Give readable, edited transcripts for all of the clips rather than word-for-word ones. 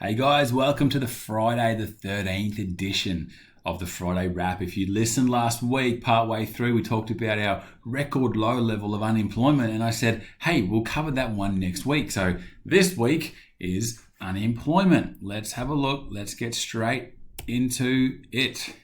Hey guys, welcome to the Friday the 13th edition of the Friday Wrap. If you listened last week, partway through, we talked about our record low level of unemployment, and I said, hey, we'll cover that one next week. So this week is unemployment. Let's have a look. Let's get straight into it.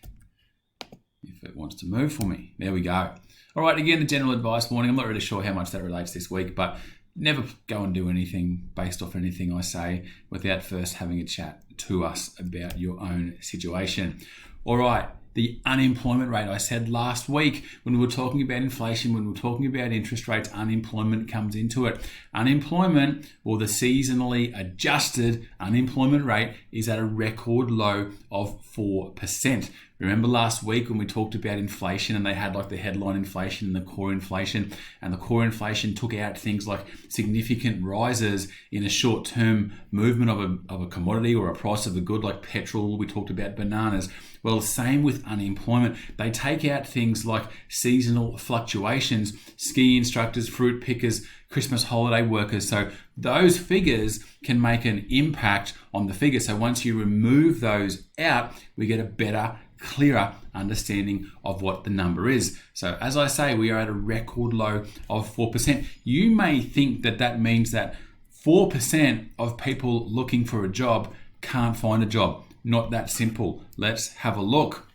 If it wants to move for me. There we go. All right, again, the general advice warning. I'm not really sure how much that relates this week, but never go and do anything based off anything I say without first having a chat to us about your own situation. All right, the unemployment rate. I said last week when we were talking about inflation, when we were talking about interest rates, unemployment comes into it. Unemployment, or the seasonally adjusted unemployment rate, is at a record low of 4%. Remember last week when we talked about inflation and they had like the headline inflation and the core inflation, and the core inflation took out things like significant rises in a short-term movement of a commodity or a price of a good like petrol. We talked about bananas. Well, same with unemployment. They take out things like seasonal fluctuations, ski instructors, fruit pickers, Christmas holiday workers. So those figures can make an impact on the figure. So once you remove those out, we get a better, clearer understanding of what the number is. So as I say, we are at a record low of 4%. You may think that that means that 4% of people looking for a job can't find a job. Not that simple. Let's have a look.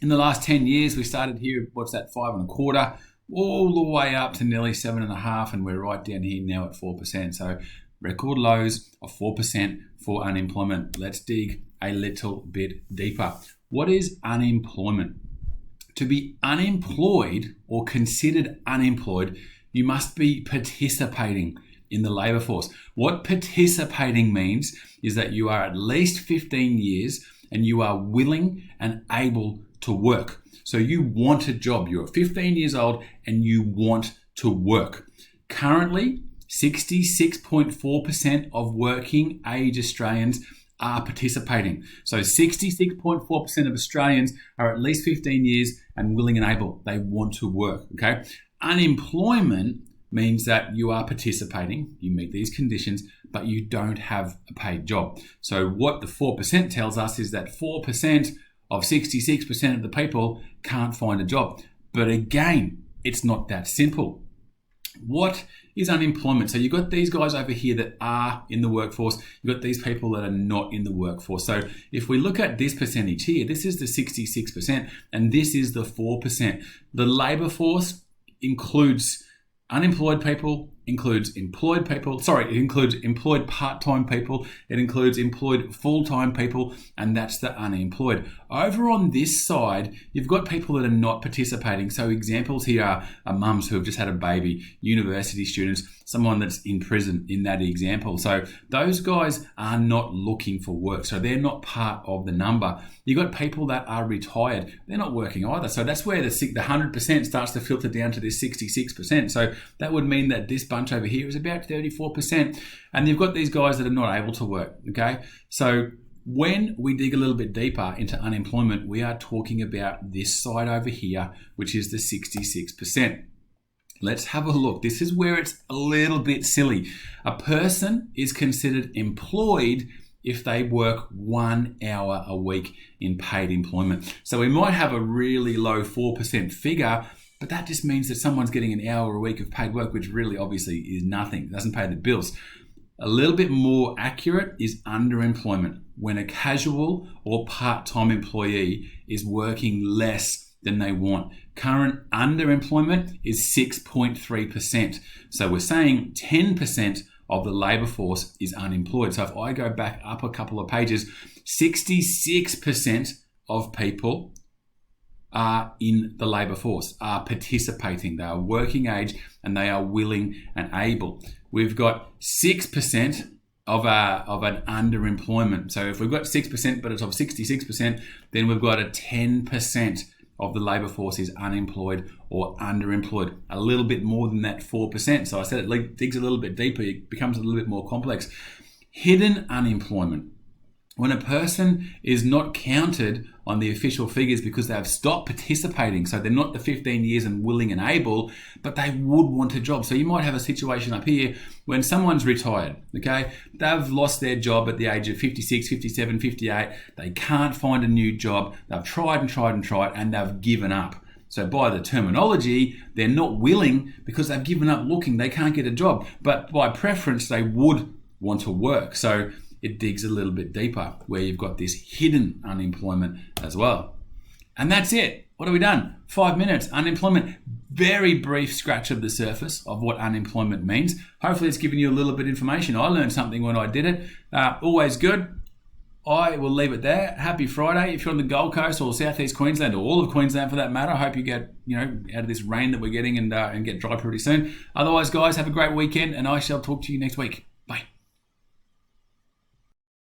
In the last 10 years, we started here, what's that, 5.25, all the way up to nearly 7.5, and we're right down here now at 4%. So record lows of 4% for unemployment. Let's dig a little bit deeper. What is unemployment? To be unemployed or considered unemployed, you must be participating in the labour force. What participating means is that you are at least 15 years and you are willing and able to work. So you want a job. You're 15 years old and you want to work. Currently, 66.4% of working age Australians are participating. So 66.4% of Australians are at least 15 years and willing and able. They want to work, okay? Unemployment means that you are participating, you meet these conditions, but you don't have a paid job. So what the 4% tells us is that 4% of 66% of the people can't find a job. But again, it's not that simple. What is unemployment? So you've got these guys over here that are in the workforce. You've got these people that are not in the workforce. So if we look at this percentage here, this is the 66% and this is the 4%. The labour force includes unemployed people, includes employed people, it includes employed part-time people, it includes employed full-time people, and that's the unemployed. Over on this side, you've got people that are not participating. So examples here are mums who have just had a baby, university students, someone that's in prison in that example. So those guys are not looking for work. So they're not part of the number. You've got people that are retired. They're not working either. So that's where the 100% starts to filter down to this 66%. So that would mean that this bunch over here is about 34%. And you've got these guys that are not able to work, okay? So when we dig a little bit deeper into unemployment, we are talking about this side over here, which is the 66%. Let's have a look. This is where it's a little bit silly. A person is considered employed if they work 1 hour a week in paid employment. So we might have a really low 4% figure, but that just means that someone's getting an hour a week of paid work, which really obviously is nothing. It doesn't pay the bills. A little bit more accurate is underemployment, when a casual or part-time employee is working less than they want. Current underemployment is 6.3%. So we're saying 10% of the labour force is unemployed. So if I go back up a couple of pages, 66% of people are in the labour force, are participating. They are working age and they are willing and able. We've got 6% of an underemployment. So if we've got 6%, but it's of 66%, then we've got a 10% of the labour force is unemployed or underemployed. A little bit more than that 4%. So I said it digs a little bit deeper. It becomes a little bit more complex. Hidden unemployment. when a person is not counted on the official figures because they've stopped participating, so they're not the 15 years and willing and able, but they would want a job. So you might have a situation up here when someone's retired, okay? They've lost their job at the age of 56, 57, 58. They can't find a new job. They've tried and tried and tried, and they've given up. So by the terminology, they're not willing because they've given up looking. They can't get a job. But by preference, they would want to work. So it digs a little bit deeper where you've got this hidden unemployment as well. And that's it. What have we done? 5 minutes. Unemployment. Very brief scratch of the surface of what unemployment means. Hopefully it's given you a little bit of information. I learned something when I did it. Always good. I will leave it there. Happy Friday. If you're on the Gold Coast or Southeast Queensland or all of Queensland for that matter, I hope you get out of this rain that we're getting and get dry pretty soon. Otherwise, guys, have a great weekend and I shall talk to you next week.